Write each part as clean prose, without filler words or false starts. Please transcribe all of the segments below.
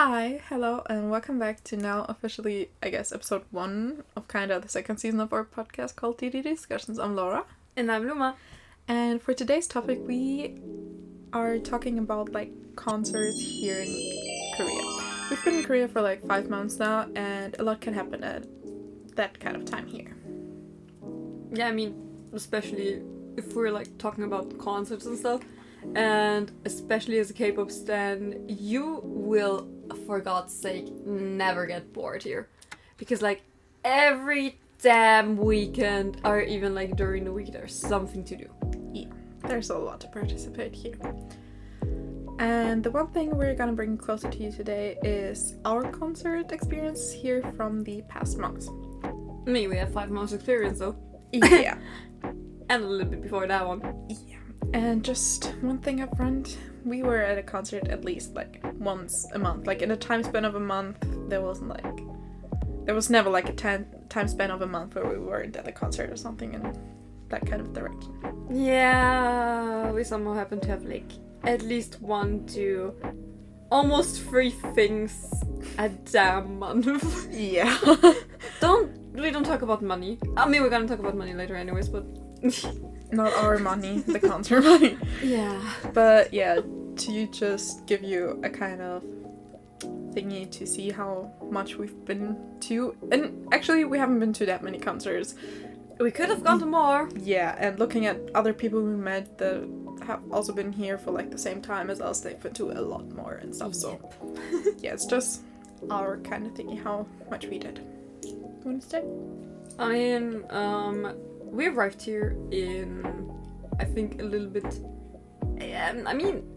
Hi, hello, and welcome back to now officially, I guess, episode 1 of kind of the second season of our podcast called d.d.d.discussions. I'm Laura. And I'm Luma. And for today's topic, we are talking about, concerts here in Korea. We've been in Korea for, 5 months now, and a lot can happen at that kind of time here. Yeah, I mean, especially if we're, talking about concerts and stuff, and especially as a K-pop stan, you will, for God's sake, never get bored here. Because, every damn weekend, or even, during the week, there's something to do. Yeah, there's a lot to participate here. And the one thing we're gonna bring closer to you today is our concert experience here from the past months. Me, we have 5 months experience, though. Yeah. And a little bit before that one. Yeah. And just one thing up front, we were at a concert at least once a month. In a time span of a month, there was never a time span of a month where we weren't at a concert or something in that kind of direction. Yeah, we somehow happen to have at least 1 to almost 3 things a damn month. Yeah. We don't talk about money. I mean, we're gonna talk about money later anyways, but... Not our money, the concert money. Yeah. But yeah, to just give you a kind of thingy to see how much we've been to. And actually, we haven't been to that many concerts. We could have gone to more. Yeah, and looking at other people we met that have also been here for the same time as us, they've been to a lot more and stuff. So yeah, it's just our kind of thingy how much we did. You want to stay? I mean, we arrived here in, I think, a little bit,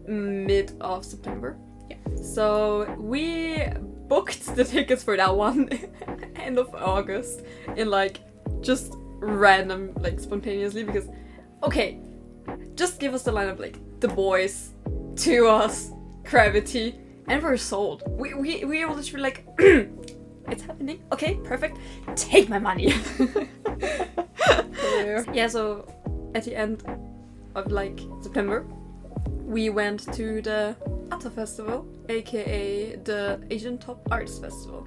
mid of September. Yeah. So we booked the tickets for that one end of August in just random, spontaneously, because, okay, just give us the lineup, The Boys, To Us, Gravity, and we're sold. We were literally it's happening. Okay, perfect. Take my money. Yeah, so at the end of September, we went to the ATA Festival, aka the Asian Top Arts Festival.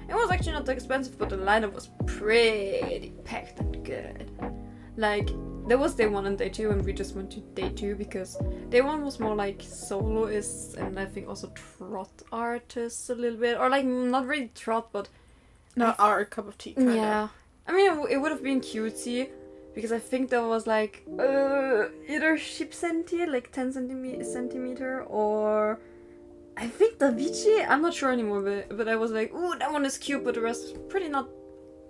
It was actually not that expensive, but the lineup was pretty packed and good. There was day 1 and day 2, and we just went to day 2 because day 1 was more soloists and I think also trot artists a little bit, or not really trot, but not our cup of tea, kind yeah. of. I mean, it would have been cutesy because I think there was either ship senti, 10 centimeter, or I think Davichi. I'm not sure anymore, but I was ooh, that one is cute, but the rest is pretty not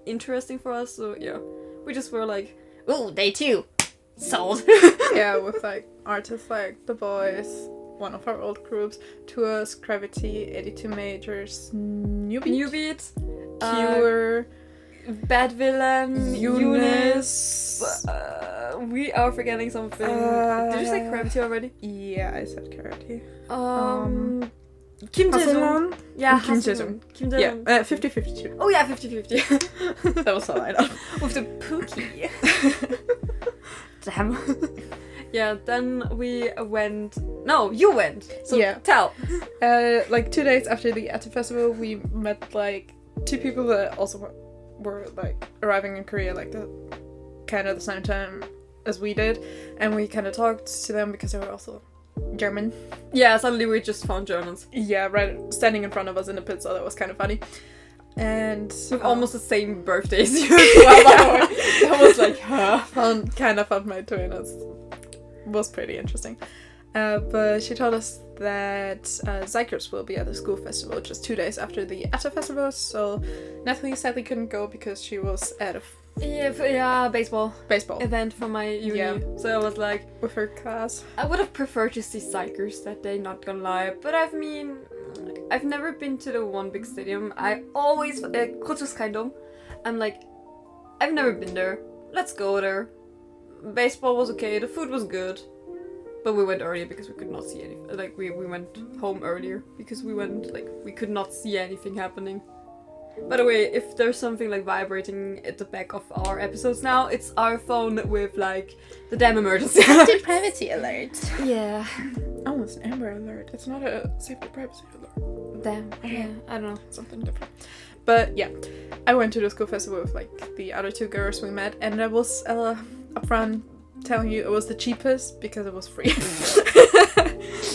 interesting for us. So yeah, we just were ooh, day 2, sold. Yeah, with artists like The Boys, one of our old groups, Tours, Gravity, 82 Majors, New Beat, Cure, Bad Villain, Eunice. We are forgetting something. Did you say Gravity already? Yeah, I said Gravity. Kim Jae-sung. Yeah, Kim Jae-sung. Kim Jae-sung. Yeah, 50-52. Oh yeah, 50-50. That was a lineup. With the Pookie. Damn. Yeah, then we went... No, you went! So yeah. Tell! 2 days after the ATA Festival, we met 2 people that also were arriving in Korea the kind of the same time as we did, and we kind of talked to them because they were also German. Yeah, suddenly we just found Germans. Yeah, right, standing in front of us in the pit, so that was kind of funny. And with almost the same birthdays as well, by the way. That was found my twin. It was pretty interesting. But she told us that Zykers will be at the school festival just 2 days after the ATA Festival, so Natalie sadly couldn't go because she was at a baseball event for my uni. Yeah. So I was with her class. I would have preferred to see Zykers that day, not gonna lie, but I've never been to the one big stadium. I always Kochuskaido. I'm I've never been there. Let's go there. Baseball was okay, the food was good. But we went earlier because we could not see anything. We went home earlier because we went, we could not see anything happening. By the way, if there's something like vibrating at the back of our episodes now, it's our phone with like the damn emergency. Safety privacy alert. Yeah. Oh, it's an Amber Alert. It's not a safety privacy alert. Damn. Yeah. I don't know. Something different. But yeah, I went to the school festival with like the other two girls we met, and I was upfront telling you it was the cheapest because it was free.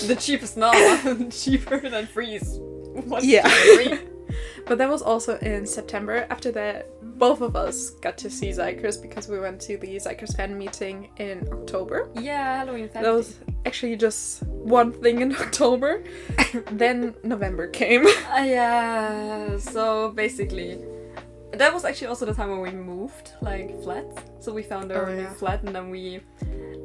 The cheapest now. Cheaper than free is what's Yeah. free. But that was also in September. After that, both of us got to see Zychers because we went to the Zychers fan meeting in October. Yeah, Halloween fan. That was actually just one thing in October. Then November came. Yeah, so basically, that was actually also the time when we moved, like, flats. So we found our new flat, and then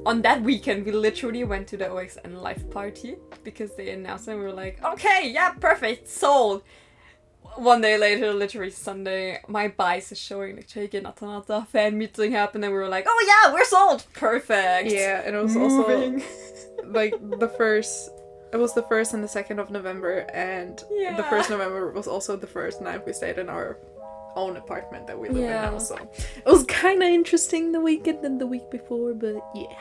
on that weekend, we literally went to the OXN live party because they announced it, and we were like, okay, yeah, perfect, sold. One day later, literally Sunday, my Byeeeeeee is showing like Cheiki Natanata fan meeting happened, and we were like, oh yeah, we're sold! Perfect! Yeah, and it was Moving. also like it was the 1st and the 2nd of November, and the 1st November was also the first night we stayed in our own apartment that we live in now, so it was kind of interesting the weekend and the week before, but yeah.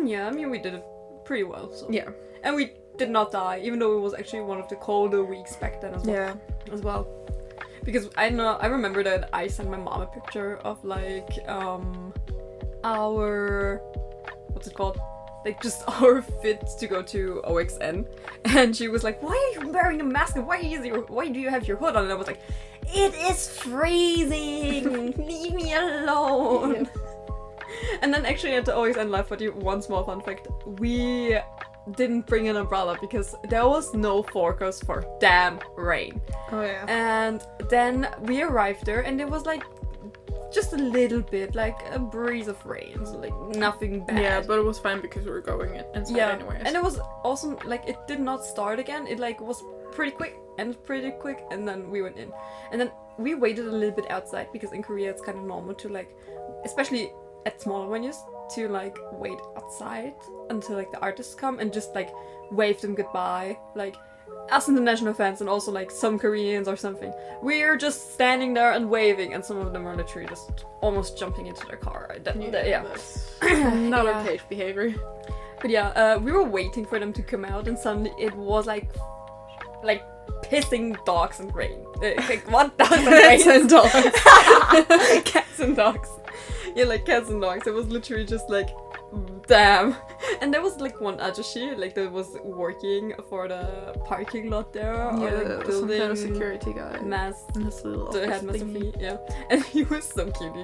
Yeah, I mean, we did it pretty well, so. Yeah. And we did not die, even though it was actually one of the colder weeks back then as well. Yeah. As well. Because I remember that I sent my mom a picture of like our what's it called? Like just our fit to go to OXN, and she was like, "Why are you wearing a mask? And why do you have your hood on?" And I was like, "It is freezing. Leave me alone." Yeah. And then actually at the OXN live party, one small fun fact: we didn't bring an umbrella because there was no forecast for damn rain. Oh yeah. And then we arrived there, and it was like just a little bit, like a breeze of rain, so like nothing bad. Yeah, but it was fine because we were going inside anyways. And it was awesome. Like it did not start again. It like was pretty quick, and then we went in, and then we waited a little bit outside because in Korea it's kind of normal to like, especially at smaller venues, to like wait outside until like the artists come and just like wave them goodbye, like us international fans and also like some Koreans or something. We're just standing there and waving, and some of them are literally just almost jumping into their car. Not okay behavior. But yeah, we were waiting for them to come out, and suddenly it was like pissing dogs and rain. Like 1,000 Cats and dogs. Cats and dogs. Yeah, like cats and dogs. It was literally just like, damn. And there was like one ajashi, like that was working for the parking lot there, or like some building kind of security guy. Masked. In this little The office headmaster thingy. fee, yeah. And he was so cute.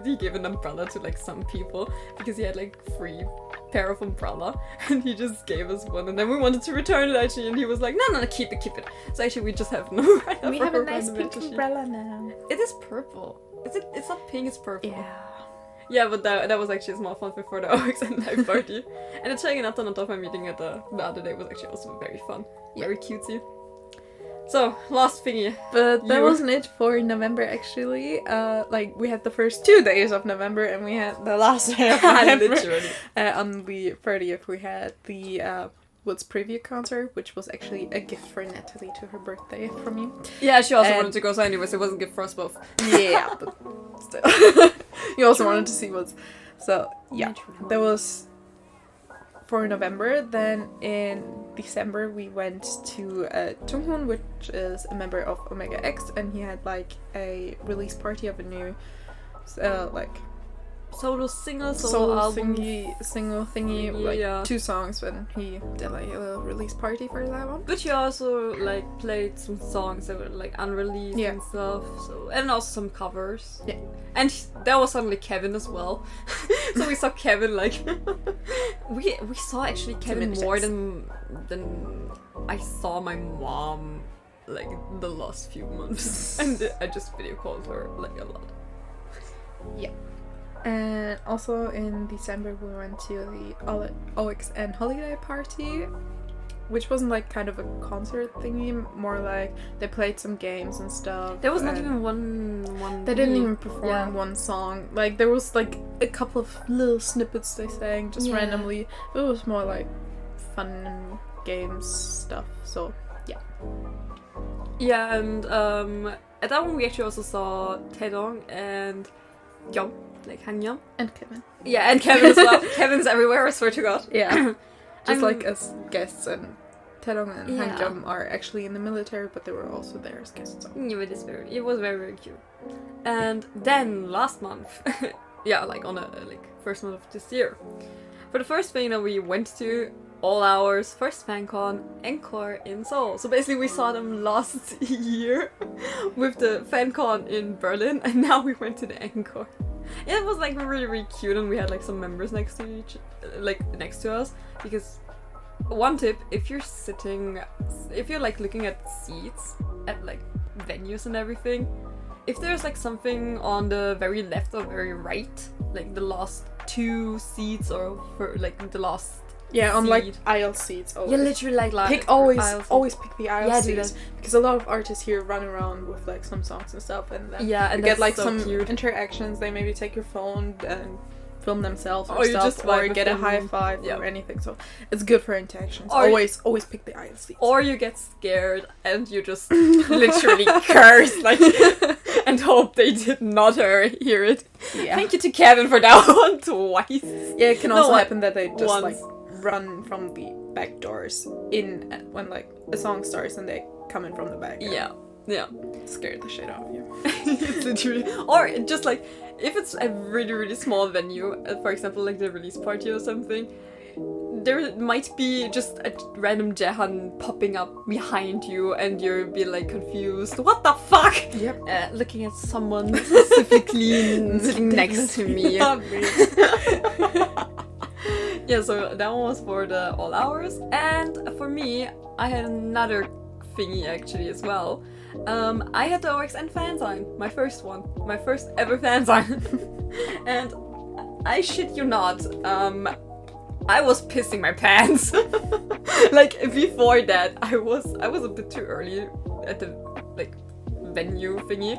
He gave an umbrella to like some people because he had like free pair of umbrella, and he just gave us one, and then we wanted to return it actually, and he was like, no, keep it. So actually we just have no umbrella. We have a nice pink umbrella now. It is purple. It's not pink, it's purple. Yeah. Yeah, but that was actually a small fun before the OXN live party. And the Cheiki Natanata meeting at the other day was actually also very fun. Very cutesy. So, last thingy. But that wasn't it for November actually. Like we had the first 2 days of November, and we had the last day of November. Literally. On the 30th we had the Woods preview concert, which was actually a gift for Natalie to her birthday from you. Yeah, she also wanted to go, so anyways, it wasn't good for us both. Yeah, but still. You also wanted to see Woods. So, yeah. That was for November. Then in December we went to Junghoon, which is a member of Omega X, and he had like a release party of a new solo album. single thingy, like 2 songs, when he did like a little release party for that one. But he also like played some songs that were like unreleased and stuff. So, and also some covers. Yeah. And there was suddenly Kevin as well. So we saw Kevin like we saw actually Kevin more than I saw my mom like the last few months. And I just video called her like a lot. Yeah. And also in December we went to the OXN holiday party, which wasn't like kind of a concert thingy, more like they played some games and stuff. There was not even one. They didn't even perform one song. Like there was like a couple of little snippets they sang just randomly. It was more like fun and games stuff. So yeah. Yeah, and at that one we actually also saw Taedong and Young, like Hangyum. And Kevin. Yeah, and Kevin as well. Kevin's everywhere, I swear to God. Yeah. Just I'm- like as guests, and Taedong and Yeah. Hangjum are actually in the military, but they were also there as guests. So. Yeah, it was very, very cute. And then last month, yeah, like on a like first month of this year, for the first thing that we went to, All Hours, first FanCon, Encore in Seoul. So basically we saw them last year with the FanCon in Berlin, and now we went to the Encore. It was like really, really cute, and we had like some members next to us, because one tip, if you're like looking at seats at like venues and everything, if there's like something on the very left or very right, like the last 2 seats or for like the last Yeah, on like seat. aisle seats. Always. Yeah, literally like Pick aisle seats. always pick the aisle Yeah, do seats, because a lot of artists here run around with like some songs and stuff, and then Yeah, and you get that's like so some cute. interactions. They maybe take your phone and film themselves or Or you stuff, just vibe or with get a them. high five Yeah. or anything. So it's good for interactions. Or- Always pick the aisle seats. Or you get scared and you just literally curse like and hope they did not hear it. yeah, Thank you to Kevin for that one twice. yeah. It can No, also what- happen that they just once. like run from the back doors in when like a song starts and they come in from the back. and Yeah. scare the shit out of you. It's literally, or just like if it's a really, really small venue, for example like the release party or something, there might be just a random Jaehan popping up behind you and you'll be like confused, what the fuck? Yep. Looking at someone specifically sitting next to me. Not me. Yeah, so that one was for the All Hours, and for me, I had another thingy actually as well. I had the OXN fansign, my first one, my first ever fansign, and I shit you not, I was pissing my pants. Like before that, I was a bit too early at the like venue thingy,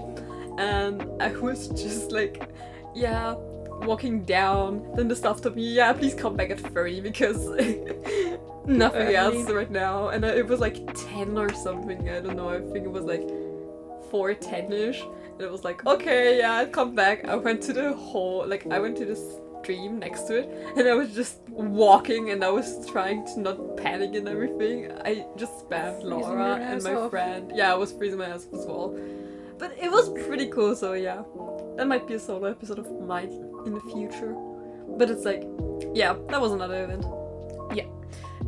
and I was just like, yeah. Walking down, then the staff told me, yeah, please come back at 30 because nothing else right now. And it was like 10 or something, I don't know, I think it was like 4:10ish. And it was like, okay, yeah, I'll come back. I went to the stream next to it, and I was just walking and I was trying to not panic and everything. I just spammed Laura and my off. friend. Yeah, I was freezing my ass off as well. But it was pretty cool, so yeah. That might be a solo episode of mine in the future. But it's like, yeah, that was another event.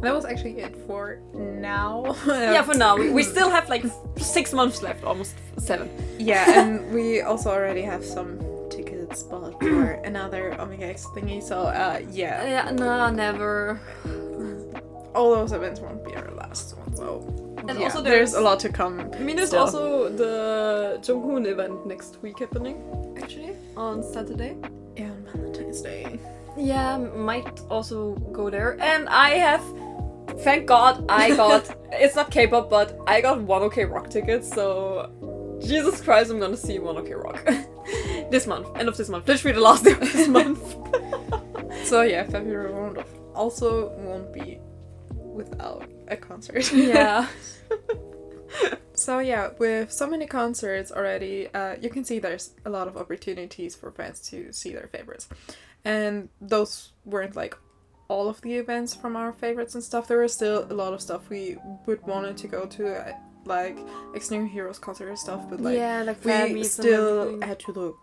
That was actually it for now. Yeah, for now. We still have like 6 months left, almost 7. Yeah, and we also already have some tickets bought for another Omega X thingy, so yeah. Yeah, no, never. All those events won't be our last one, so And yeah, also there's there's a lot to come. I mean, there's still. also the Jonghoon event next week happening, actually, on Saturday. Yeah, on Valentine's Day. Yeah, might also go there. And I have, thank God, I got, it's not K-pop, but I got 1OK Rock tickets, so Jesus Christ, I'm gonna see 1OK Rock. This month, end of this month, literally the last day of this month. So yeah, February won't be without a concert. Yeah. So yeah, with so many concerts already, you can see there's a lot of opportunities for fans to see their favorites. And those weren't like all of the events from our favorites and stuff. There was still a lot of stuff we would wanted to go to, like Extreme Heroes concert and stuff, but like yeah, like we fanmeets and still everything. had to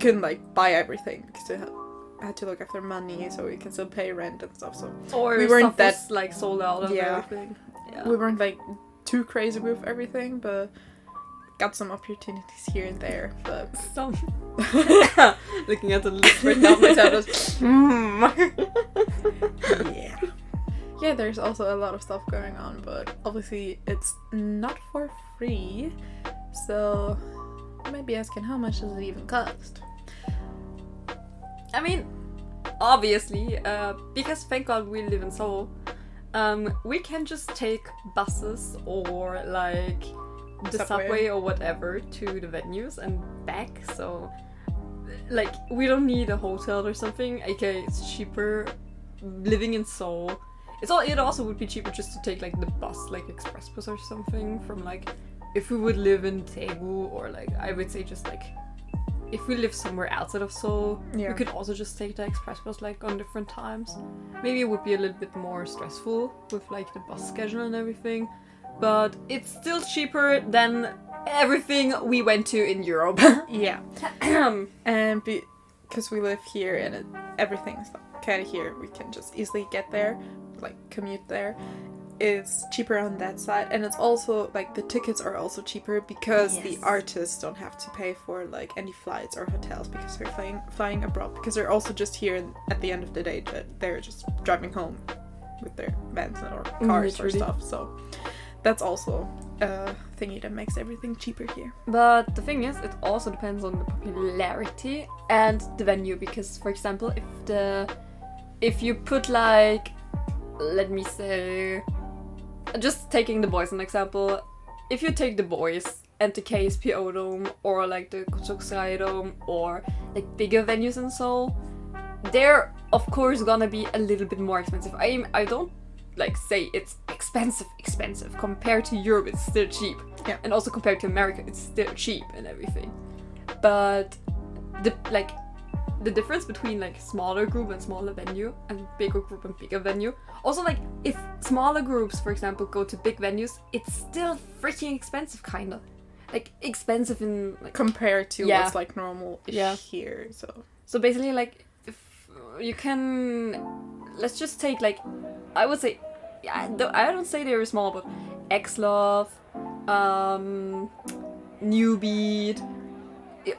couldn't like buy everything because we had to look after money, so we can still pay rent and stuff. So Or we weren't stuff that- was, like sold out and Yeah. everything. Yeah. we weren't like too crazy with everything, but got some opportunities here and there. But Some. Looking at the list right now, my tablet. yeah, there's also a lot of stuff going on, but obviously it's not for free. So you might be asking, how much does it even cost? I mean, obviously, because thank God we live in Seoul, we can just take buses or like the subway or whatever to the venues and back. So, like, we don't need a hotel or something. Okay, it's cheaper living in Seoul. It also would be cheaper just to take like the bus, like express bus or something from like if we would live in Daegu, or like I would say just like if we live somewhere outside of Seoul, we could also just take the express bus like on different times. Maybe it would be a little bit more stressful with like the bus schedule and everything, but it's still cheaper than everything we went to in Europe. Yeah. And because we live here and everything's kind of here, we can just easily get there, like commute there. It's cheaper on that side, and it's also like the tickets are also cheaper because the artists don't have to pay for like any flights or hotels because they're flying abroad, because they're also just here, and at the end of the day they're just driving home with their vans or cars or stuff. So that's also a thingy that makes everything cheaper here. But the thing is, it also depends on the popularity and the venue, because for example, if you put like, let me say, just taking The Boys as an example, if you take The Boys and the KSPO Dome or like the Kochokusai Dome or like bigger venues in Seoul, they're of course gonna be a little bit more expensive. I don't like say it's expensive compared to Europe. It's still cheap, and also compared to America, it's still cheap and everything. But the difference between like smaller group and smaller venue and bigger group and bigger venue. Also, like if smaller groups, for example, go to big venues, it's still freaking expensive, kind of. Like expensive in like, compared to what's like normal here. So basically, like if you can, let's just take like, I would say, I don't say they're small, but X-Love, New Beat,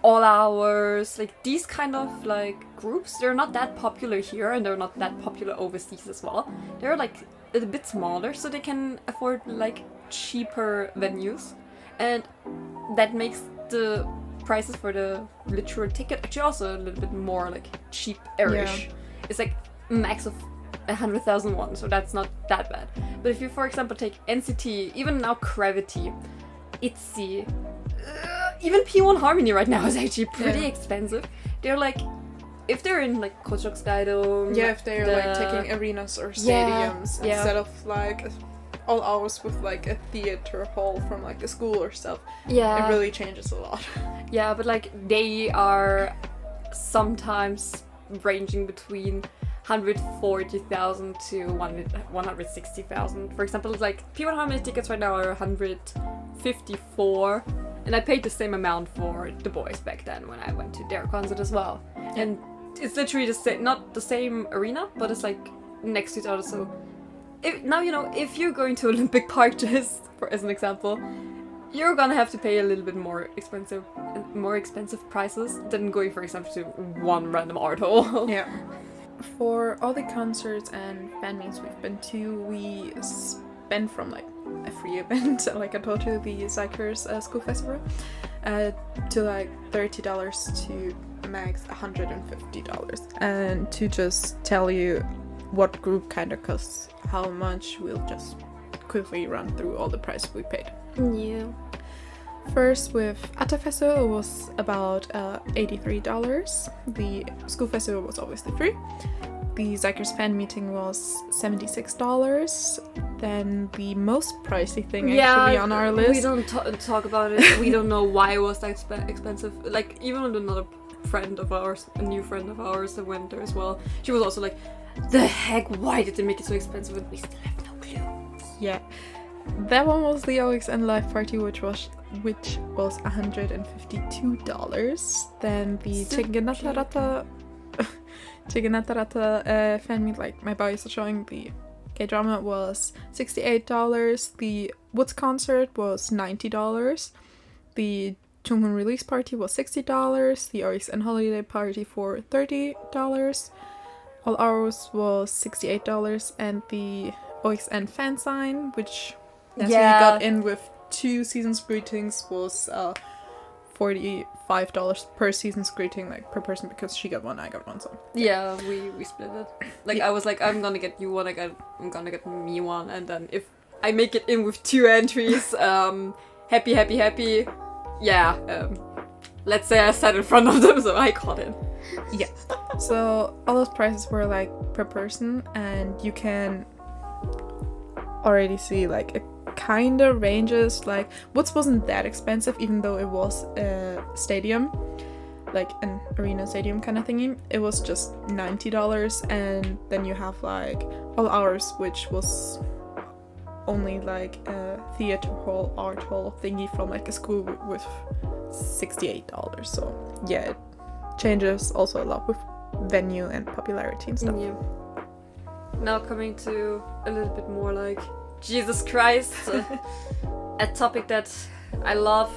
All Hours, like these kind of like groups, they're not that popular here, and they're not that popular overseas as well. They're like a bit smaller, so they can afford like cheaper venues, and that makes the prices for the literal ticket actually also a little bit more like cheap-ish. It's like max of 100,000 won, so that's not that bad. But if you, for example, take NCT, even now Gravity, ITZY, even P1 Harmony right now is actually pretty expensive. They're like, if they're in like Kochokusai Dome, if they're like taking arenas or stadiums instead of like All Hours with like a theater hall from like a school or stuff, it really changes a lot. Yeah, but like they are sometimes ranging between 140,000 to 160,000. For example, like P1 Harmony tickets right now are 154, and I paid the same amount for The Boys back then when I went to their concert as well. And it's literally the same, not the same arena, but it's like next to each other. So if you're going to Olympic Park, just as an example, you're gonna have to pay a little bit more expensive prices than going, for example, to one random art hall. For all the concerts and fan meets we've been to, we spent from like a free event, like I told you, the Zykers School Festival, to like $30 to max $150. And to just tell you what group kind of costs how much, we'll just quickly run through all the prices we paid. First, with Atta Festival, it was about $83. The school festival was obviously free. The Zykers fan meeting was $76. Then the most pricey thing actually on our list. We don't talk about it. We don't know why it was that expensive. Like, even another friend of ours, a new friend of ours that went there as well, she was also like, the heck, why did they make it so expensive? And we still have no clue. Yeah. That one was the OXN live party, which was $152. Then the Chigenatarata fan meet, like my boys are showing, the K-drama, was $68. The Woods concert was $90. The Junghoon release party was $60. The OXN holiday party for $30. All Hours was $68, and the OXN fan sign, which we got in with 2 season's greetings, was $45 per season's greeting, like per person, because she got one, I got one, so we split it. Like I was like, I'm gonna get you one, I'm gonna get me one, and then if I make it in with 2 entries, happy. Let's say I sat in front of them, so I got in. Yeah. So all those prices were like per person, and you can already see like a kind of ranges. Like, Woods wasn't that expensive, even though it was a stadium, like an arena stadium kind of thingy. It was just $90, and then you have like all hours, which was only like a theater hall, art hall thingy from like a school with $68. So yeah, it changes also a lot with venue and popularity and stuff. Yeah. Now coming to a little bit more like Jesus Christ, a topic that I love,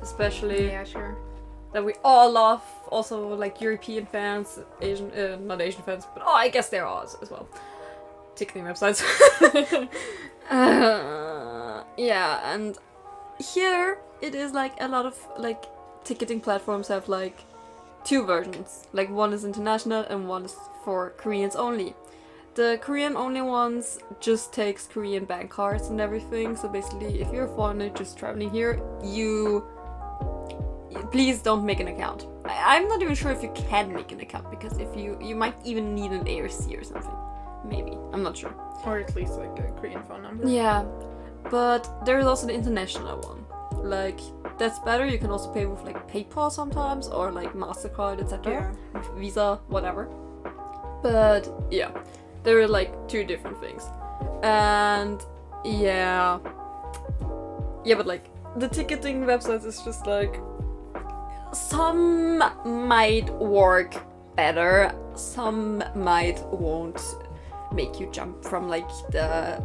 especially Yeah, sure. that we all love, also like European fans, Asian, not Asian fans, but I guess they're all as well. Ticketing websites. Yeah, and here it is like a lot of like ticketing platforms have like two versions. Like one is international and one is for Koreans only. The Korean only ones just takes Korean bank cards and everything. So basically, if you're a foreigner just traveling here, please don't make an account. I'm not even sure if you can make an account, because if you might even need an ARC or something. Maybe. I'm not sure. Or at least like a Korean phone number. Yeah. But there is also the international one. Like, that's better. You can also pay with like PayPal sometimes, or like MasterCard, etc. Yeah. Visa, whatever. But yeah, there are like two different things. And yeah, but like the ticketing websites is just like, some might work better, some might won't make you jump from like the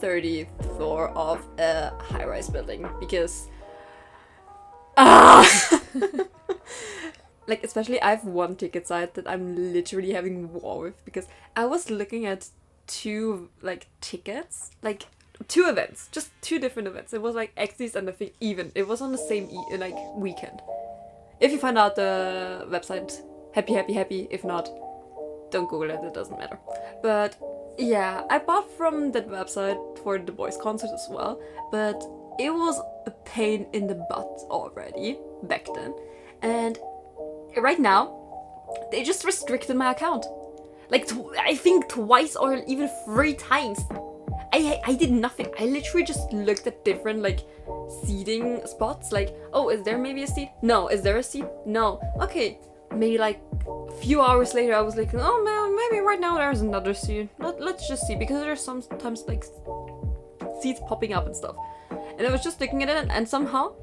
30th floor of a high-rise building, because like, especially I have one ticket site that I'm literally having war with, because I was looking at two like tickets, like two events, just two different events. It was like X's and I think even. It was on the same like weekend. If you find out the website, happy. If not, don't Google it, it doesn't matter. But yeah, I bought from that website for the boys' concert as well, but it was a pain in the butt already back then. And right now, they just restricted my account. Like, I think twice or even 3 times. I did nothing. I literally just looked at different, like, seating spots. Like, oh, is there maybe a seat? No. Is there a seat? No. Okay. Maybe, like, a few hours later, I was like, oh, man, maybe right now there's another seat. Let's just see. Because there's sometimes, like, seats popping up and stuff. And I was just looking at it, and somehow,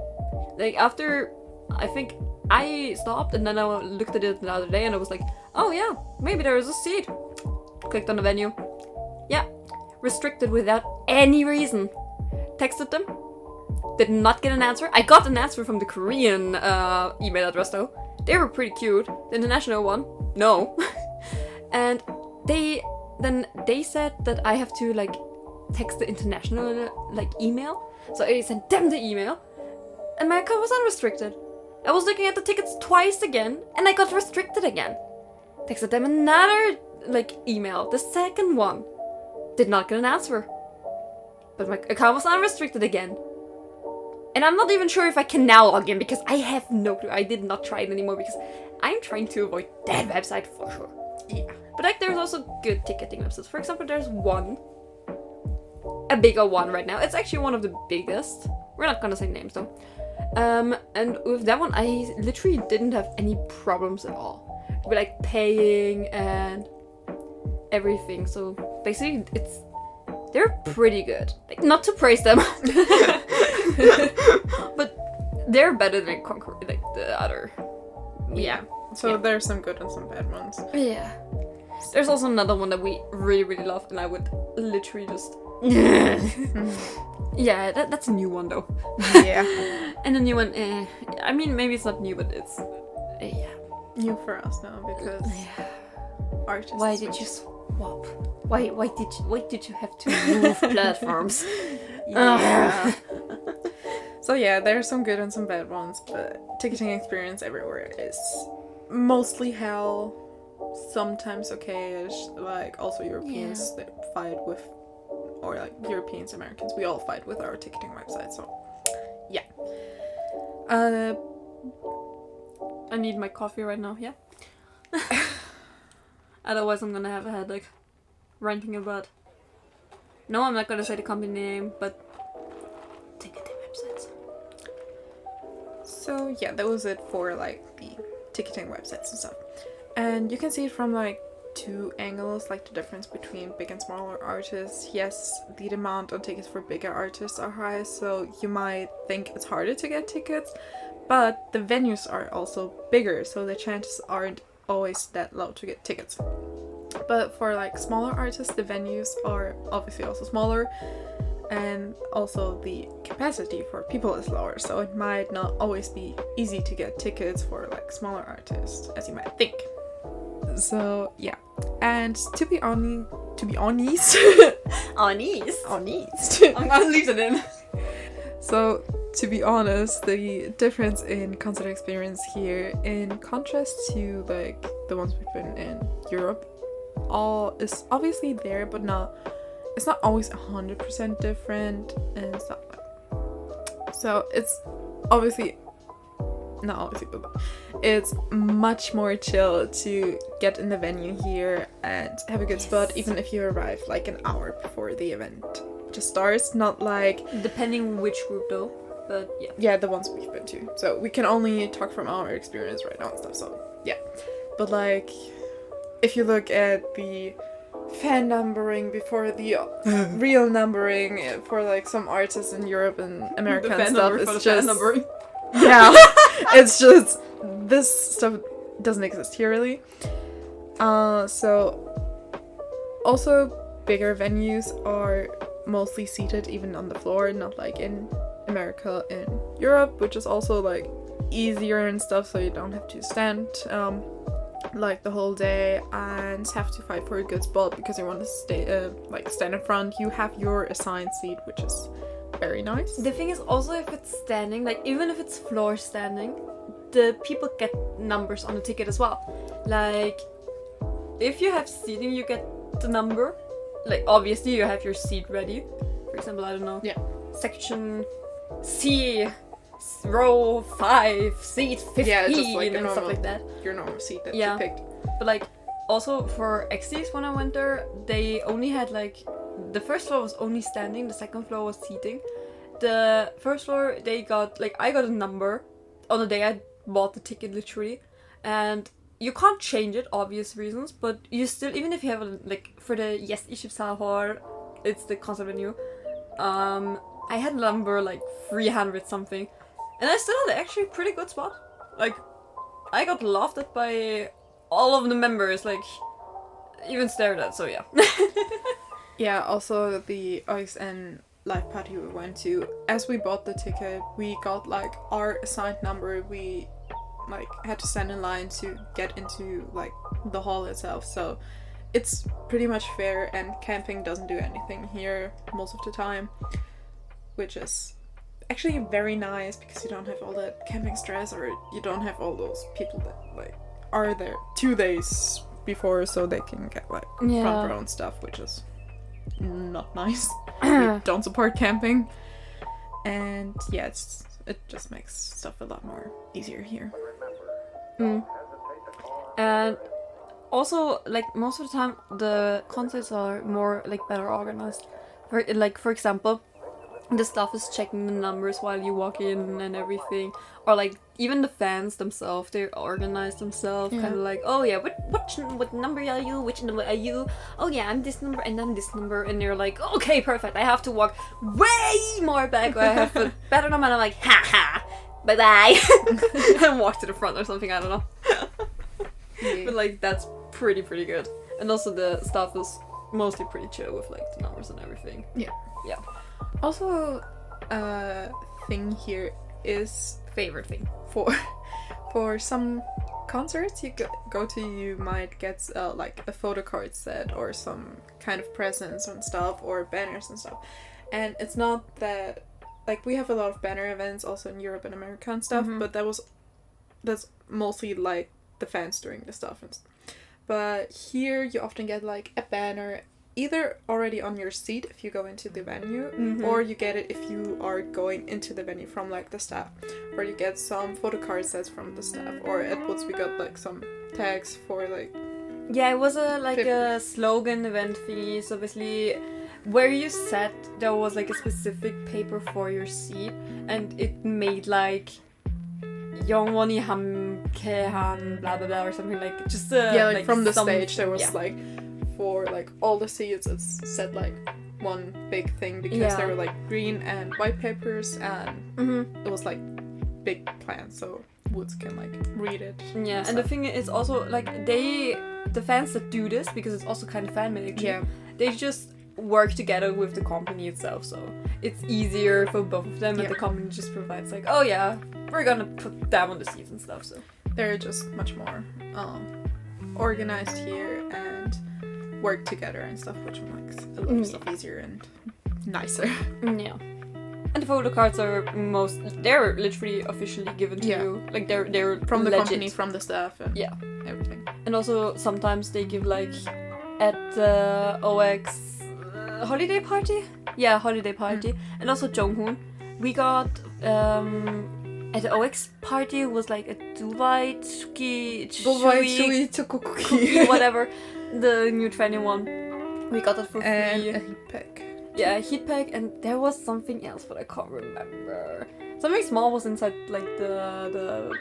like, after, I think I stopped, and then I looked at it the other day, and I was like, oh, yeah, maybe there is a seat. Clicked on the venue. Yeah. Restricted without any reason. Texted them. Did not get an answer. I got an answer from the Korean email address though. They were pretty cute. The international one, no. And they said that I have to like text the international like email. So I sent them the email, and my account was unrestricted. I was looking at the tickets twice again, and I got restricted again. Texted them another like email, the second one. Did not get an answer. But my account was unrestricted again. And I'm not even sure if I can now log in, because I have no clue. I did not try it anymore because I'm trying to avoid that website for sure. Yeah. But like, there's also good ticketing websites. For example, there's one. A bigger one right now. It's actually one of the biggest. We're not gonna say names though. And with that one, I literally didn't have any problems at all. With like paying and everything. So basically, they're pretty good. Like, not to praise them, but they're better than like the other. Yeah. So there's some good and some bad ones. Yeah. There's also another one that we really love, and I would literally just. Yeah, that's a new one though. Yeah. And the new one, I mean, maybe it's not new, but it's yeah. New for us now, because artists. Why did you swap? Why did you have to move platforms? Yeah. So yeah, there are some good and some bad ones, but ticketing experience everywhere is mostly hell. Sometimes okay-ish. Like, also Europeans that fight with, or like Europeans, Americans, we all fight with our ticketing website. So yeah. I need my coffee right now. Yeah. Otherwise, I'm gonna have a headache. Ranting about. No, I'm not gonna say the company name, but So yeah, that was it for like the ticketing websites and stuff. And you can see from like two angles, like the difference between big and smaller artists. Yes, the demand on tickets for bigger artists are high, so you might think it's harder to get tickets, but the venues are also bigger, so the chances aren't always that low to get tickets. But for like smaller artists, the venues are obviously also smaller, and also the capacity for people is lower, so it might not always be easy to get tickets for like smaller artists as you might think. So yeah, and to be honest, honest, I'm gonna leave it in. So to be honest, the difference in concert experience here, in contrast to like the ones we've been in Europe, all is obviously there, but it's not always 100% different and stuff. So it's obviously not obviously, but it's much more chill to get in the venue here and have a good spot, even if you arrive like an hour before the event just starts. Not like, depending which group though, but yeah, the ones we've been to. So we can only talk from our experience right now and stuff. So yeah, but like if you look at the fan numbering before the real numbering for like some artists in Europe and America and stuff, it's just yeah, it's just this stuff doesn't exist here really. So also bigger venues are mostly seated even on the floor, not like in America and Europe, which is also like easier and stuff, so you don't have to stand like the whole day and have to fight for a good spot because you want to stay like stand in front. You have your assigned seat, which is very nice. The thing is also, if it's standing, like even if it's floor standing, the people get numbers on the ticket as well. Like if you have seating, you get the number. Like obviously you have your seat ready. For example, I don't know, section C, row 5, seat 15, just like and stuff like that. Your normal seat that you picked. But like also for XTs when I went there, they only had like the first floor was only standing, the second floor was seating. The first floor they got like, I got a number on the day I bought the ticket literally, and you can't change it, obvious reasons, but you still, even if you have a, like for the Yes Ishibsahor, it's the concert venue, I had number like 300 something, and I still had actually a pretty good spot. Like I got laughed at by all of the members, like even stared at, so yeah. Yeah, also the OXN live party we went to, as we bought the ticket, we got like our assigned number. We like had to stand in line to get into like the hall itself, so it's pretty much fair, and camping doesn't do anything here most of the time, which is actually very nice because you don't have all that camping stress, or you don't have all those people that like are there 2 days before so they can get like front row and stuff, which is not nice. We don't support camping, and yeah, it just makes stuff a lot more easier here. And also, like most of the time the concerts are more like better organized. For example, the staff is checking the numbers while you walk in and everything, or like even the fans themselves, they organize themselves, kind of like, oh yeah, what number are you, which number are you, oh yeah, I'm this number and I'm this number, and they're like, okay, perfect, I have to walk way more back, or I have a better number, and I'm like, haha, bye bye, and walk to the front or something, I don't know. But like that's pretty good, and also the staff is mostly pretty chill with like the numbers and everything. Yeah. Also, thing here is favorite thing for some concerts you go to, you might get like a photo card set or some kind of presents and stuff, or banners and stuff. And it's not that, like, we have a lot of banner events also in Europe and America and stuff, but that's mostly like the fans doing the stuff. But here you often get like a banner either already on your seat if you go into the venue, or you get it if you are going into the venue from like the staff, or you get some photo card sets from the staff, or at Woods we got like some tags for like... Yeah, it was a slogan event thingy, so basically where you sat there was like a specific paper for your seat, and it made like 영원히 함께한 blah blah blah or something like just like from the some, stage there was yeah. like for like all the seats it said like one big thing because Yeah. there were like green and white papers and Mm-hmm. it was like big plants so Woods can like read it. Yeah, and the thing is also like the fans that do this, because it's also kind of fan made actually, Yeah. they just work together with the company itself, so it's easier for both of them, and Yeah. the company just provides like, oh yeah, we're gonna put them on the seats and stuff. So They're just much more organized here and work together and stuff, which makes a lot of stuff easier and nicer. yeah. And the photo cards are they're literally officially given to Yeah. you. Like they're From the legit. company, from the staff, and Yeah. everything. And also sometimes they give like at the OX holiday party? Yeah, holiday party. And also Jonghoon. We got at the OX party it was like a Dubai Chui cookie, whatever. The new trendy one. We got it for free. And a heat pack. Yeah, a heat pack, and there was something else, but I can't remember. Something small was inside like the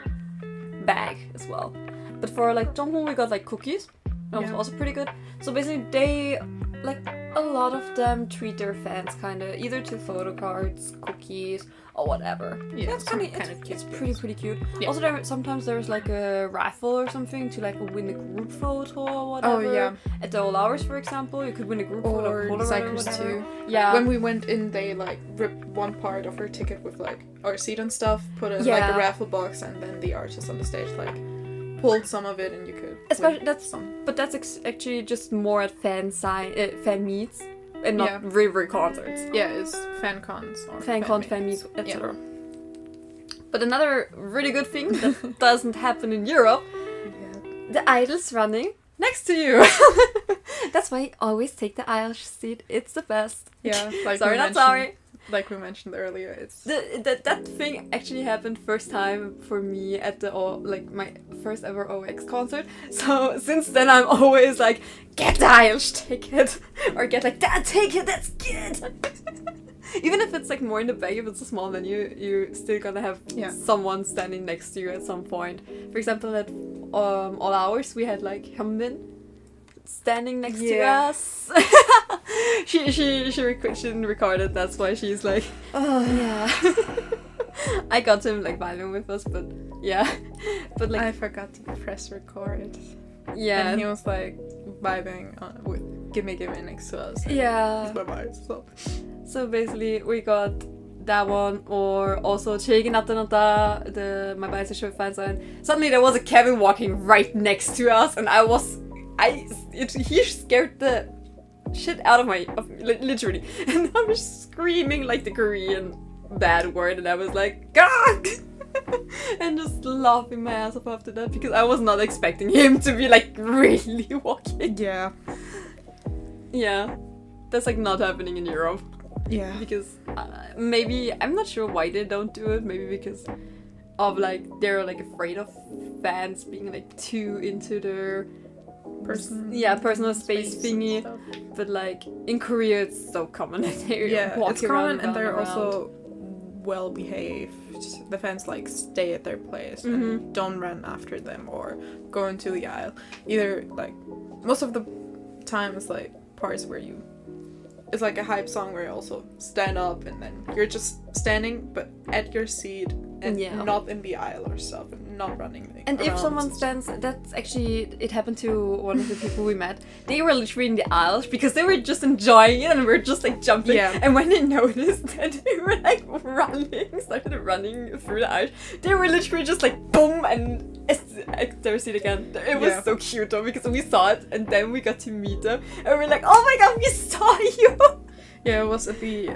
bag as well. But for like Jonghoon we got like cookies. That was Yeah. also pretty good. So basically they like a lot of them treat their fans kinda either to photo cards, cookies, or whatever. Yeah, That's some kinda kind of it's cute. pretty cute. Yeah. Also sometimes there's like a raffle or something to like win a group photo or whatever. Oh yeah. At the All Hours, for example, you could win a group photo, Or Polaroid or Cycles whatever. too. Yeah. When we went in, they like ripped one part of our ticket with like our seat and stuff, put it in like Yeah. a raffle box, and then the artist on the stage like pulled some of it, and you could. Especially win that's some. But that's actually just more at fan meets and not Yeah. river concerts. Yeah, it's fan cons or Fan meets, Yeah. etc. But another really good thing that doesn't happen in Europe, the idol's running next to you. That's why I always take the aisle seat. It's the best. Yeah, like Sorry, we not mentioned- sorry. Like we mentioned earlier, it's That thing actually happened first time for me at like my first ever OX concert. So since then I'm always like, get the Irish ticket, or get like that ticket. That's good. Even if it's like more in the back, if it's a small venue, you're still gonna have Yeah. someone standing next to you at some point. For example, at All Hours we had like Hyunbin standing next to Yeah. us. she didn't record it, that's why she's like, yeah. I got him like vibing with us, but yeah. But like I forgot to press record. yeah. And he was like vibing with Gimme Gimme next to us. Yeah. He's my vibe, so. So basically we got that one, or also Cheiki Natanata, the My Bias Show fan sign. Suddenly there was a Kevin walking right next to us, and he scared the shit out of me, literally. And I was screaming like the Korean bad word, and I was like, God! And just laughing my ass off after that, because I was not expecting him to be like really walking. Yeah. Yeah, that's like not happening in Europe. Yeah. Because maybe, I'm not sure why they don't do it, maybe because of like they're like afraid of fans being like too into their personal space thingy. stuff. But like in Korea it's so common that they Yeah, walk it's around common, and they're around. also well behaved. The fans like stay at their place Mhm. and don't run after them or go into the aisle. Either like most of the time it's like parts where it's like a hype song where you also stand up and then you're just standing but at your seat and Yeah. not in the aisle or stuff and not running. And if around someone and stuff. stands, that's actually, it happened to one of the people we met. They were literally in the aisles because they were just enjoying it and we were just like jumping. Yeah. And when they noticed that they were like started running through the aisle, they were literally just like boom and at their seat again. It was Yeah. so cute though, because we saw it and then we got to meet them and we're like, oh my god, we saw you! Yeah, it was at the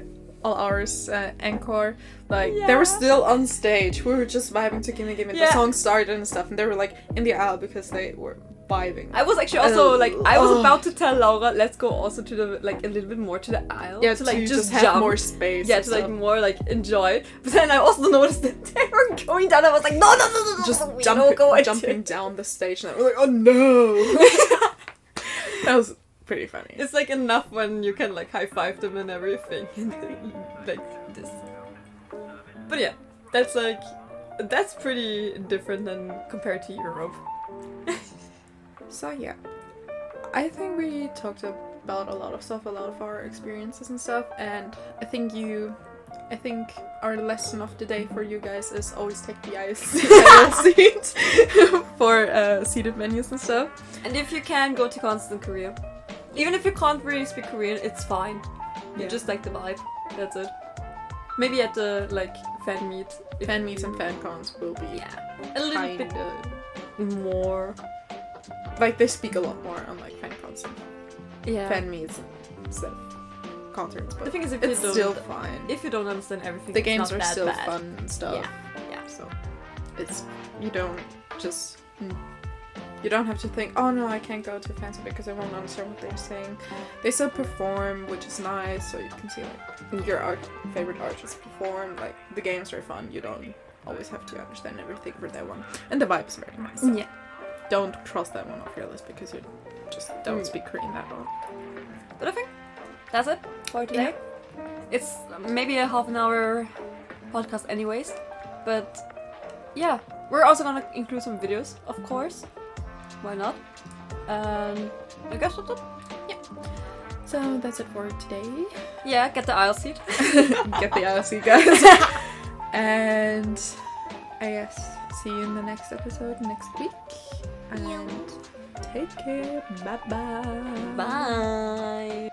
All Hours encore. Like, Yeah. they were still on stage. We were just vibing to Gimme Gimme. Yeah. The song started and stuff, and they were like in the aisle because they were vibing. I was actually also like, I was Oh. about to tell Laura, let's go also to the, like a little bit more to the aisle. Yeah, to like just have jump. more space. Yeah, and to like stuff. more like enjoy it. But then I also noticed that they were going down. I was like, no, just we don't go into jumping it. down the stage, and I was like, oh no! That was pretty funny. It's like enough when you can like high five them and everything, and like this. But yeah, that's like that's pretty different than compared to Europe. So yeah, I think we talked about a lot of stuff, a lot of our experiences and stuff, and I think our lesson of the day for you guys is always take the aisle seat for seated menus and stuff. And if you can, go to Constant Korea. Even if you can't really speak Korean, it's fine. You just like the vibe. That's it. Maybe at the like fan meet. Fan meets and fan cons will be a little bit more. Like they speak a lot more on like fan cons and fan meets and stuff. Concerts, but the thing is, if it's you still fine. If you don't understand everything, the games it's not are that still bad. fun and stuff. Yeah. So you don't have to think, oh no, I can't go to fancy because I won't understand what they're saying. They still perform, which is nice, so you can see like your favorite artists perform. Like the games are fun. You don't always have to understand everything for that one, and the vibe is very nice. So don't cross that one off your list because you just don't speak Korean that well. But I think that's it for today. It's maybe a half an hour podcast anyways, but yeah, we're also gonna include some videos, of course. Why not? I guess that's it. Yeah. So that's it for today. Yeah, get the aisle seat. Get the aisle seat, guys. And I guess see you in the next episode next week. And take care. Bye-bye. Bye.